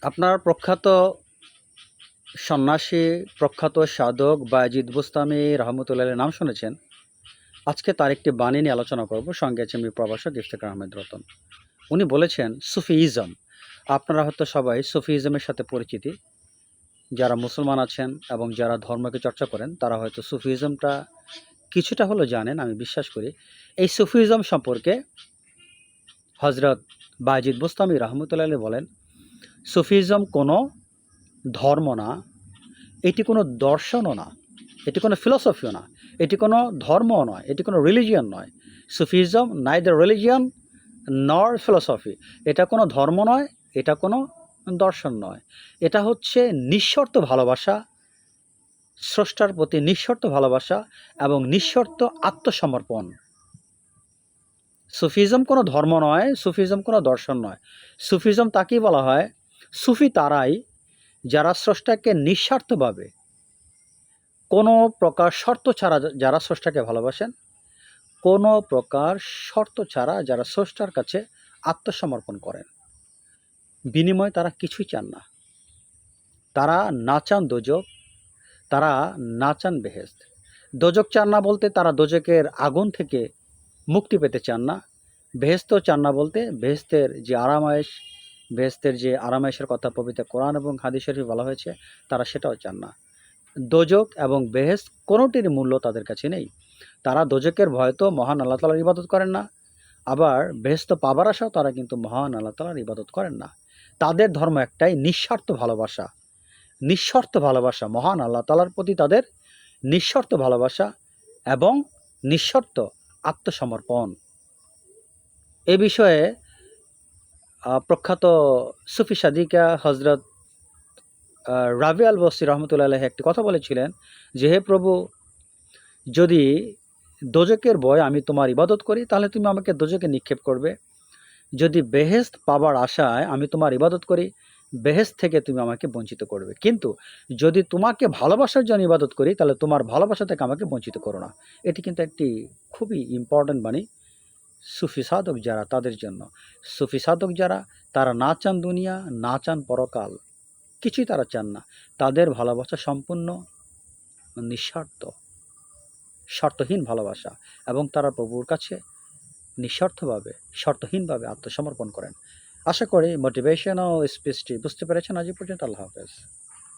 আপনার প্রখ্যাত সন্ন্যাসী, প্রখ্যাত সাধক বায়েজিদ বুস্তামি রহমতুল্লাহের নাম শুনেছেন। আজকে তার একটি বাণী নিয়ে আলোচনা করব। সঙ্গে আছে আমি প্রভাষক ইফতেখার আহমেদ রতন। উনি বলেছেন সুফিইজম। আপনারা হয়তো সবাই সুফিইজমের সাথে পরিচিতি। যারা মুসলমান আছেন এবং যারা ধর্মকে চর্চা করেন তারা হয়তো সুফিইজমটা কিছুটা হলেও জানেন, আমি বিশ্বাস করি। এই সুফিইজম সম্পর্কে হজরত বায়েজিদ বুস্তামি রহমতুল্লাহ বলেন, সুফিইজম কোনো ধর্ম না, এটি কোনো দর্শনও না, এটি কোনো ফিলসফিও না, এটি কোনো ধর্মও নয়, এটি কোনো রিলিজিয়ন নয়। সুফিজম নাইদার রিলিজিয়ন নর ফিলসফি। এটা কোনো ধর্ম নয়, এটা কোনো দর্শন নয়। এটা হচ্ছে নিঃশর্ত ভালোবাসা, স্রষ্টার প্রতি নিঃশর্ত ভালোবাসা এবং নিঃশর্ত আত্মসমর্পণ। সুফিজম কোনো ধর্ম নয়, সুফিজম কোনো দর্শন নয়। সুফিজম তাকেই বলা হয়, সুফি তারাই যারা স্রষ্টাকে নিঃস্বার্থভাবে কোনো প্রকার শর্ত ছাড়া যারা স্রষ্টাকে ভালোবাসেন, কোনো প্রকার শর্ত ছাড়া যারা স্রষ্টার কাছে আত্মসমর্পণ করেন, বিনিময়ে তারা কিছুই চান না। তারা না চান দোজক, তারা না চান বেহেশত। দোজক চান না বলতে তারা দোজকের আগুন থেকে মুক্তি পেতে চান না। বেহেশতও চান না বলতে বেহেশতের যে আরামায়েশ, বেহেশতের যে আরামায়েশের কথা পবিত্র কোরআন এবং হাদিস শরীফে বলা হয়েছে, তারা সেটাও চান না। দোজক এবং বেহেশত কোনোটির মূল্য তাদের কাছে নেই। তারা দোজকের ভয় তো মহান আল্লাহ তাআলার ইবাদত করেন না, আবার বেহেশত পাবার আশাও তারা কিন্তু মহান আল্লাহ তাআলার ইবাদত করেন না। তাদের ধর্ম একটাই, নিঃস্বার্থ ভালোবাসা। নিঃশর্ত ভালোবাসা, মহান আল্লাহ তাআলার প্রতি তাদের নিঃশর্ত ভালোবাসা এবং নিঃশর্ত আত্মসমর্পণ। এ বিষয়ে প্রখ্যাত সুফি সাদিকা হজরত রাবি আল বসরি রহমতুল্লাহ আলাইহি একটি কথা বলেছিলেন যে, হে প্রভু, যদি দোজকের ভয় আমি তোমার ইবাদত করি তাহলে তুমি আমাকে দোজকে নিক্ষেপ করবে। যদি বেহেশত পাবার আশায় আমি তোমার ইবাদত করি, বেহেশত থেকে তুমি আমাকে বঞ্চিত করবে। কিন্তু যদি তোমাকে ভালোবাসার জন্য ইবাদত করি তাহলে তোমার ভালোবাসা থেকে আমাকে বঞ্চিত করো না। এটি কিন্তু একটি খুবই ইম্পর্ট্যান্ট বাণী সুফি সাধক যারা তাদের জন্য। সুফি সাধক যারা, তারা না চান দুনিয়া, না চান পরকাল, কিছুই তারা চান না। তাদের ভালোবাসা সম্পূর্ণ নিঃস্বার্থ, শর্তহীন ভালোবাসা, এবং তারা প্রভুর কাছে নিঃস্বার্থভাবে, শর্তহীনভাবে আত্মসমর্পণ করেন। আশা করি মোটিভেশন ও স্পিচটি বুঝতে পেরেছেন। আজ পর্যন্ত আল্লাহ হাফেজ।